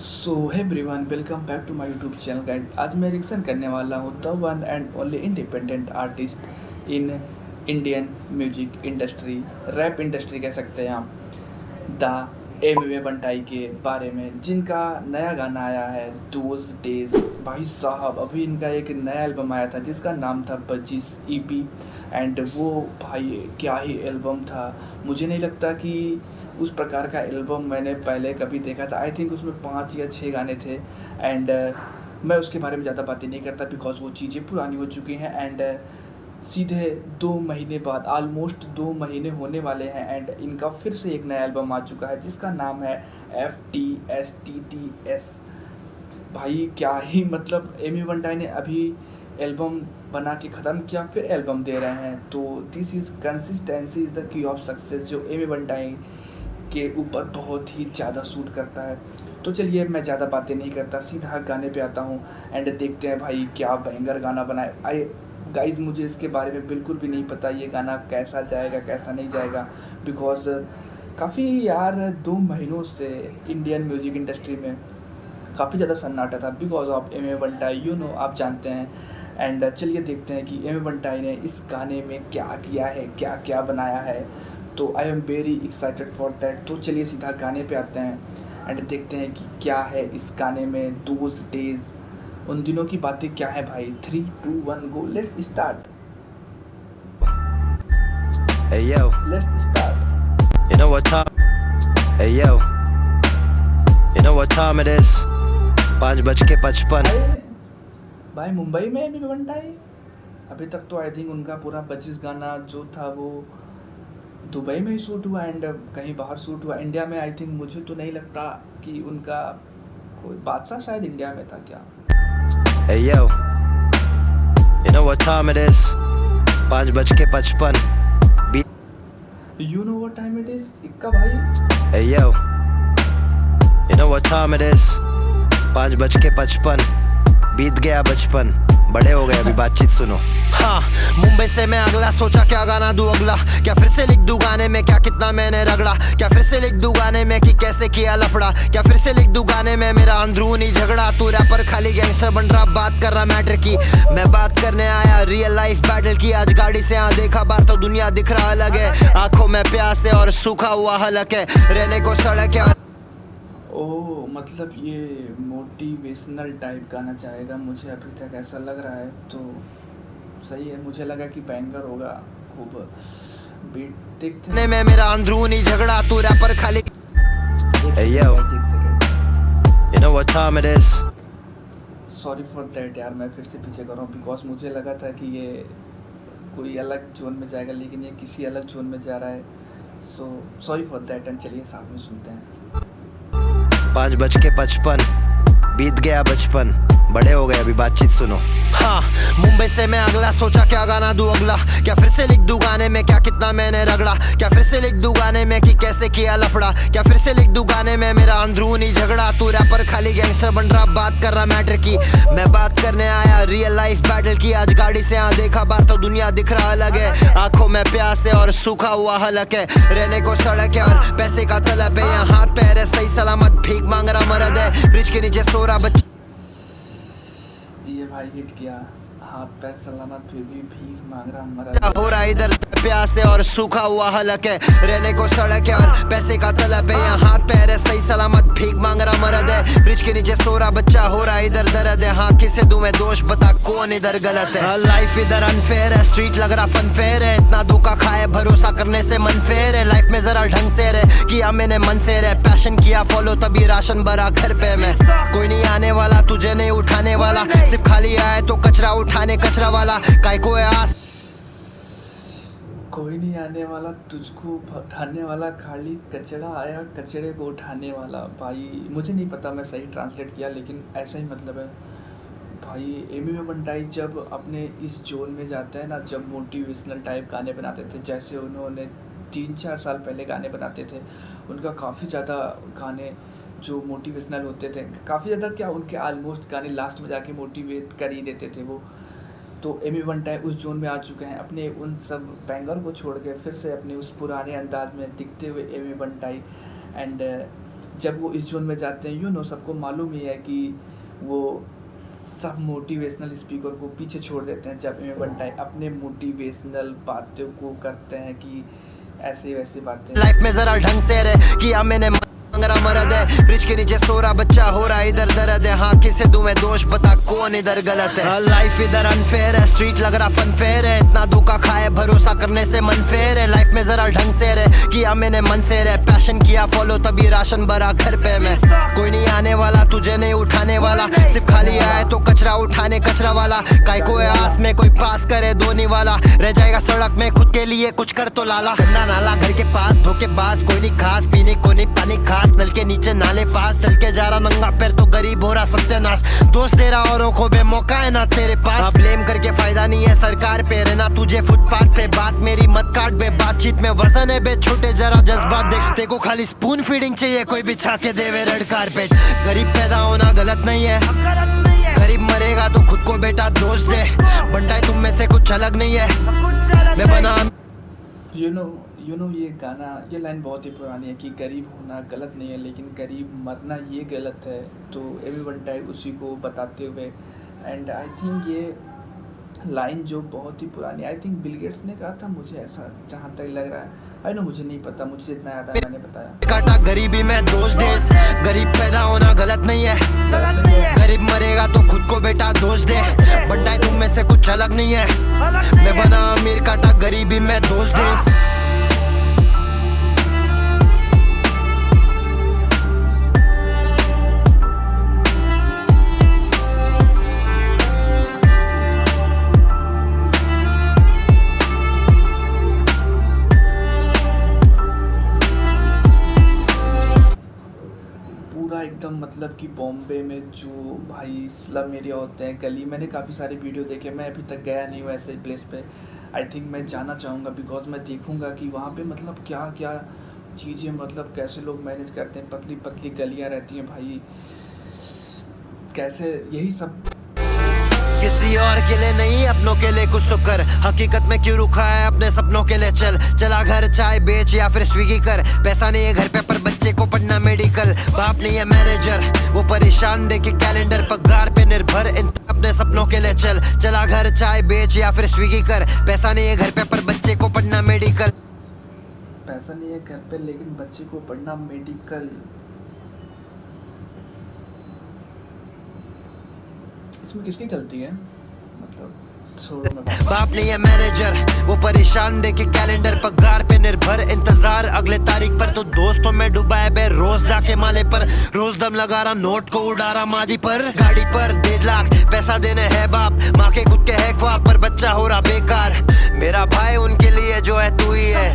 So hi everyone, welcome back to my YouTube channel guide. आज मैं reaction करने वाला हूँ the one and only independent artist in Indian music industry, rap industry कह सकते हैं आप, द एम बंटाई के बारे में, जिनका नया गाना आया है दोज डेज। भाई साहब, अभी इनका एक नया एल्बम आया था जिसका नाम था बजिस ईपी, एंड वो भाई क्या ही एल्बम था। मुझे नहीं लगता कि उस प्रकार का एल्बम मैंने पहले कभी देखा था। आई थिंक उसमें 5 या 6 गाने थे, एंड मैं उसके बारे में ज़्यादा बातें नहीं करता बिकॉज वो चीज़ें पुरानी हो चुकी हैं। एंड सीधे 2 महीने बाद, ऑलमोस्ट 2 महीने होने वाले हैं, एंड इनका फिर से एक नया एल्बम आ चुका है जिसका नाम है FTSTTS। भाई क्या ही मतलब, एमी बंटाई ने अभी एल्बम बना के ख़त्म किया, फिर एल्बम दे रहे हैं। तो this is consistency is the key of success, जो एमी बंटाई के ऊपर बहुत ही ज़्यादा सूट करता है। तो चलिए, मैं ज़्यादा बातें नहीं करता, सीधा गाने पे आता हूँ एंड देखते हैं भाई क्या भयंकर गाना बनाए। आई गाइज, मुझे इसके बारे में बिल्कुल भी नहीं पता ये गाना कैसा जाएगा कैसा नहीं जाएगा, बिकॉज काफ़ी यार 2 महीनों से इंडियन म्यूज़िक इंडस्ट्री में काफ़ी ज़्यादा सन्नाटा था बिकॉज ऑफ एम ए बंटाई, आप जानते हैं। एंड चलिए देखते हैं कि एम ए बंटाई ने इस गाने में क्या किया है, क्या क्या बनाया है। तो I am very excited for that. तो चलिए सीधा गाने पे आते हैं एंड देखते हैं कि क्या है इस गाने में। दोज डेज, उन दिनों की बातें क्या है भाई। 3 2 1 go, let's start. Hey yo, let's start. you know what time? Hey yo, you know what time it is? 5:55. भाई मुंबई में एम ए बंटाई, अभी तक तो आई थिंक उनका पूरा 25 गाना जो था वो दुबई में ही शूट हुआ एंड कहीं बाहर शूट हुआ। इंडिया में आई थिंक मुझे तो नहीं लगता कि उनका कोई, बादशाह शायद इंडिया में था क्या। Hey yo, you know what time it is? 5:55. You know what time it is, इक्का भाई। Hey yo, you know what time it is? 5:55. बीत गया बचपन, बड़े हो गए अभी बातचीत सुनो। हाँ, मुंबई से मैं अगला सोचा क्या गाना दूं अगला, क्या फिर से लिख दूं गाने में क्या कितना मैंने रगड़ा, क्या फिर से लिख दूं गाने में कि कैसे किया लफड़ा, क्या फिर से लिख दूं गाने में मेरा अंदरूनी झगड़ा। तू रैपर खाली गैंगस्टर बन रहा, बात कर रहा मैटर की, मैं बात करने आया रियल लाइफ बैटल की। आज गाड़ी से यहाँ देखा बाहर तो दुनिया दिख रहा अलग है, आंखों में प्यास है और सूखा हुआ हलक है, रहने को सड़क है। ओ मतलब ये मोटिवेशनल टाइप गाना चाहेगा, मुझे अभी तक ऐसा लग रहा है। तो सही है, मुझे लगा कि बैंगर होगा खूब। बीट देखते हैं। में मेरा अंदरूनी झगड़ा, तू रैपर खाली। Hey yo, you know what time it is? Sorry for that यार, मैं फिर से पीछे कर रहा हूँ बिकॉज मुझे लगा था कि ये कोई अलग जोन में जाएगा, लेकिन ये किसी अलग जोन में जा रहा है। So sorry for that, and चलिए साथ में सुनते हैं। 5:55. बीत गया बचपन, बड़े हो गए अभी बातचीत सुनो। हाँ, मुंबई से मैं अगला सोचा क्या गाना दूं अगला, क्या फिर से लिख दूं गाने में क्या कितना मैंने रगड़ा, क्या फिर से लिख दूं गाने में कि कैसे किया लफड़ा, क्या फिर से लिख दूं गाने में मेरा अंदरूनी झगड़ा। तू रैपर खाली गैंगस्टर बन रहा, बात कर रहा मैटर की, मैं बात करने आया रियल लाइफ बैटल की। आज गाड़ी से यहाँ देखा बाहर तो दुनिया दिख रहा अलग है, आंखों में प्यास है और सूखा हुआ हलक है, रहने को सड़क है और पैसे का तलब है। यहाँ हाथ पैर है सही सलामत, भीख मांग रहा मरद है, ब्रिज के नीचे सो रहा बच्चा। ये भाई हिट किया, हाथ पैर सलामत फिर भी भीख मांग रहा मरा। हो रहा इधर प्यास है और सूखा हुआ हलक है, रहने को सड़क है और पैसे का तलब है। यहाँ हाथ पैर है सही सलामत, भीख मांग रहा मरद है, ब्रिज के नीचे सो रहा बच्चा, हो रहा इधर दर्द है। हाँ, किसे दूं मैं दोष, बता कौन इधर गलत है। लाइफ इधर अनफेयर है, स्ट्रीट लग रहा फन फेयर है, इतना धोखा खाए भरोसा करने से मन फेयर है। लाइफ में जरा ढंग से रहे, किया मैंने मन से रहे, पैशन किया फॉलो तभी राशन भरा घर पे मैं। कोई नहीं आने वाला तुझे नहीं उठाने वाला, सिर्फ खाली आए तो कचरा उठाने कचरा वाला, काय को है आस। कोई नहीं आने वाला तुझको उठाने वाला, खाली कचरा आया कचरे को उठाने वाला। भाई मुझे नहीं पता मैं सही ट्रांसलेट किया, लेकिन ऐसा ही मतलब है। भाई एमी बंटाई जब अपने इस जोन में जाते हैं ना, जब मोटिवेशनल टाइप गाने बनाते थे, जैसे उन्होंने 3-4 साल पहले गाने बनाते थे, उनका काफ़ी ज़्यादा गाने जो मोटिवेशनल होते थे, काफ़ी ज़्यादा क्या, उनके ऑलमोस्ट गाने लास्ट में जाके मोटिवेट कर ही देते थे वो। तो एमी बंटाई उस जोन में आ चुके हैं, अपने उन सब बैंगर को छोड़ के फिर से अपने उस पुराने अंदाज में दिखते हुए एमी बंटाई। एंड जब वो इस जोन में जाते हैं, सबको मालूम ही है कि वो सब मोटिवेशनल स्पीकर को पीछे छोड़ देते हैं जब एमी बंटाई अपने मोटिवेशनल बातों को करते हैं कि ऐसे वैसे बातें। लाइफ में जरा ढंग से रहे किया मैंने अंगरा मरद है, ब्रिज के नीचे सो रहा बच्चा हो रहा इधर दर्द है। हाँ किसे दूं मैं दोष, बता कौन इधर गलत है। लाइफ इधर अनफेयर है, स्ट्रीट लग रहा फन फेयर है। इतना धोखा खाए भरोसा करने से मन फेयर है। लाइफ में जरा ढंग से रहे किया मैंने मन से रहे, पैशन किया फॉलो तभी राशन भरा घर पे मैं। कोई नहीं आने वाला तुझे नहीं उठाने वाला, सिर्फ खाली आए तो कचरा उठाने कचरा वाला। काय को है आस में कोई पास करे धोनी वाला, रह जाएगा सड़क में खुद के लिए कुछ कर तो लाला। गंदा नाला घर के पास धोखेबाज, कोई नहीं खास पीने को नहीं पानी खास, नल के नीचे नाले फास। चल के जा रहा नंगा पैर तो गरीब हो रहा सत्यानाश, दोस्त दे रहा औरों को बे मौका है ना तेरे पास। ब्लेम करके फायदा नहीं है सरकार पे, रहना तुझे फुटपाथ पे। बात मेरी मत काट बे, बातचीत में वजन है बे छोटे, जरा जज्बात देख। तेरे को खाली स्पून फीडिंग चाहिए, कोई बिछा के देवे रेड कारपेट। गरीब पैदा होना गलत नहीं है, गरीब मरेगा तो खुद को बेटा दोष दे। बंटाई तुम में से कुछ अलग नहीं है, मैं बना ये गाना, ये लाइन बहुत ही पुरानी है कि गरीब होना गलत नहीं है लेकिन गरीब मरना ये गलत है। तो एमी बंटाई उसी को बताते हुए, एंड आई थिंक ये लाइन जो बहुत ही पुरानी, आई थिंक बिल गेट्स ने कहा था, मुझे ऐसा जहाँ तक लग रहा है। आई नो मुझे नहीं पता, मुझे जितना याद है मैंने बताया। काटा गरीबी में दोष देश, गरीब पैदा होना गलत नहीं है, गरीब मरेगा तो खुद को बेटा दोष दे। बंटाई तुम में से कुछ अलग नहीं है, मैं बना अमीर काटा गरीबी में दोष देश। एकदम मतलब कि बॉम्बे में जो भाई स्लम एरिया होते हैं, गली, मैंने काफ़ी सारे वीडियो देखे, मैं अभी तक गया नहीं हूँ ऐसे प्लेस पे। आई थिंक मैं जाना चाहूँगा बिकॉज मैं देखूँगा कि वहाँ पे मतलब क्या क्या चीज़ें, मतलब कैसे लोग मैनेज करते हैं। पतली पतली गलियाँ रहती हैं भाई, कैसे यही सब। किसी और के लिए नहीं अपनों के लिए कुछ तो कर, हकीकत में क्यों रुका है अपने सपनों के लिए। चला घर चाय बेच या फिर स्विगी कर, पैसा नहीं है घर पे पर बच्चे को पढ़ना मेडिकल। बाप नहीं है मैनेजर वो परेशान देखे कैलेंडर, पगार पे निर्भर अपने सपनों के लिए। चला घर चाय बेच या फिर स्विगी कर, पैसा नहीं है घर पे पर बच्चे को पढ़ना मेडिकल। पैसा नहीं है घर पे लेकिन बच्चे को पढ़ना मेडिकल, इसमें किसकी चलती है मतलब बाप नहीं है मैनेजर वो परेशान देखे कैलेंडर, पगार पे निर्भर इंतजार अगले तारीख पर। तो दोस्तों में डुबाए बे रोज जाके माले पर, रोज दम लगा रहा नोट को उड़ा रहा मादी पर। गाड़ी पर 1.5 लाख पैसा देने है बाप, माँ के खुद के है ख्वाब पर बच्चा हो रहा बेकार। मेरा भाई उनके लिए जो है तू ही है,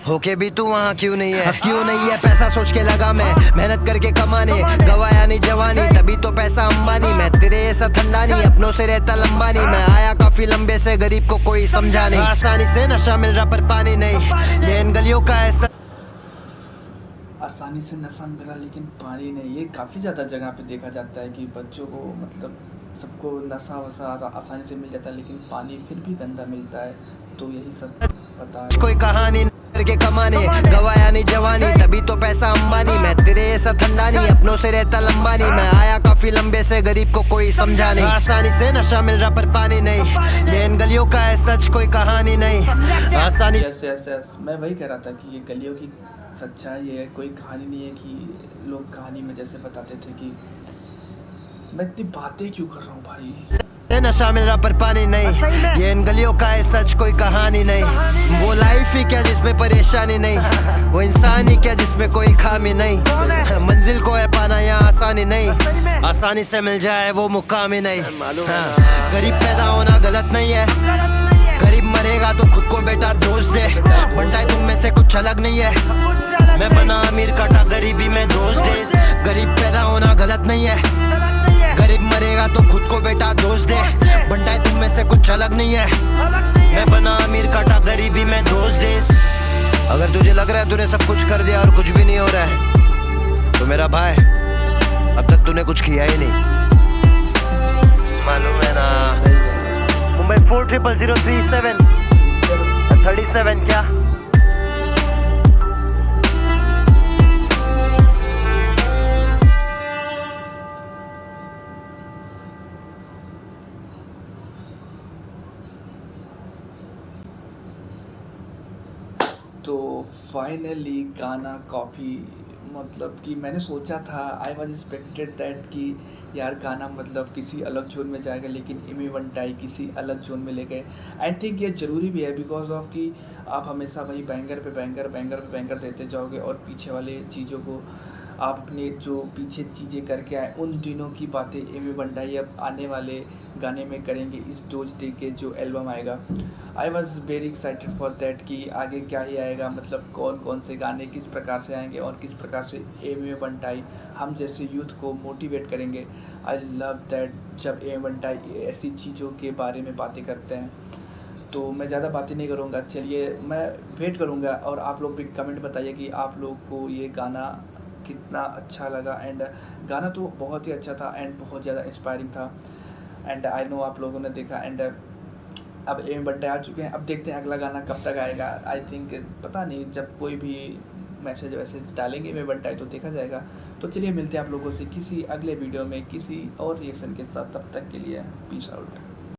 होके भी तू वहाँ क्यों नहीं है। क्यों नहीं है पैसा सोच के लगा मैं, मेहनत करके कमाने गवाया नहीं जवानी, तभी तो पैसा अंबानी। मैं तेरे ऐसा ठंडा नहीं, अपनों से रहता लंबा नहीं। मैं आया काफी लंबे से, गरीब को कोई समझा नहीं। आसानी से नशा मिल रहा पर पानी नहीं, ये इन गलियों का ऐसा। आसानी से नशा मिला लेकिन पानी नहीं, ये काफ़ी ज़्यादा जगह पे देखा जाता है कि बच्चों को मतलब सबको नशा वशा आसानी से मिल जाता है लेकिन पानी फिर भी गंदा मिलता है। तो यही सब पता है। कोई कहानी करके कमाने गवाया नहीं जवानी, तभी तो पैसा अंबानी। मैं तेरे ऐसा ठंडा नहीं, अपनों से रहता लंबा नहीं। मैं आया काफी लंबे से, गरीब को कोई समझा नहीं। आसानी से नशा मिल रहा पर पानी नहीं, ये इन गलियों का है सच कोई कहानी नहीं। आसानी यस मैं वही कह रहा था कि ये गलियों की सच्चाई है, कोई कहानी नहीं है कि लोग कहानी में जैसे बताते थे कि मैं इतनी बातें क्यों कर रहा हूँ भाई। नशा मिल रहा पर पानी नहीं, ये इन गलियों का है सच कोई कहानी नहीं। वो लाइफ ही क्या जिसमें परेशानी नहीं, वो इंसान ही क्या जिसमें कोई खामी नहीं। मंजिल को है पाना यहाँ आसानी नहीं, आसानी से मिल जाए वो मुकाम ही नहीं। गरीब पैदा होना गलत नहीं है, गरीब मरेगा तो खुद को बेटा दोष दे। बंटाई तुम में से कुछ अलग नहीं है, मैं बना अमीर काटा गरीबी में दोष दे। गरीब पैदा होना गलत नहीं है, गरीब मरेगा तो खुद को बेटा दोष दे। बंटाई तुम में से कुछ अलग नहीं है, मैं बना अमीर काटा गरीबी में दोष दे। अगर तुझे लग रहा है तूने सब कुछ कर दिया और कुछ भी नहीं हो रहा है, तो मेरा भाई अब तक तूने कुछ किया ही नहीं, मालूम है ना। मुंबई 400037 37 क्या तो फाइनली गाना कॉपी मतलब कि मैंने सोचा था, आई वाज एक्सपेक्टेड दैट कि यार गाना मतलब किसी अलग जोन में जाएगा, लेकिन एमी वनटाई किसी अलग जोन में ले गए। आई थिंक ये ज़रूरी भी है बिकॉज ऑफ कि आप हमेशा वही बैंगर पे बैंगर बैंगर पे बैंगर देते जाओगे और पीछे वाले चीज़ों को आप अपने जो पीछे चीज़ें करके आए उन दिनों की बातें एमी वनटाई अब आने वाले गाने में करेंगे इस डोज डे के जो एल्बम आएगा। I was very excited for that कि आगे क्या ही आएगा, मतलब कौन कौन से गाने किस प्रकार से आएंगे और किस प्रकार से एमी वनटाई हम जैसे यूथ को मोटिवेट करेंगे। आई लव दैट जब एमी वनटाई ऐसी चीज़ों के बारे में बातें करते हैं। तो मैं ज़्यादा बातें नहीं करूँगा, चलिए मैं वेट करूँगा और आप लोग भी कमेंट बताइए कि आप लोग को ये गाना कितना अच्छा लगा। एंड गाना तो बहुत ही अच्छा था एंड बहुत ज़्यादा इंस्पायरिंग था एंड आई नो आप लोगों ने देखा। एंड अब एमी वनटाई आ चुके हैं, अब देखते हैं अगला गाना कब तक आएगा। आई थिंक पता नहीं, जब कोई भी मैसेज वैसेज डालेंगे एमी वनटाई तो देखा जाएगा। तो चलिए मिलते हैं आप लोगों से किसी अगले वीडियो में किसी और रिएक्शन के साथ, तब तक के लिए पीस आउट।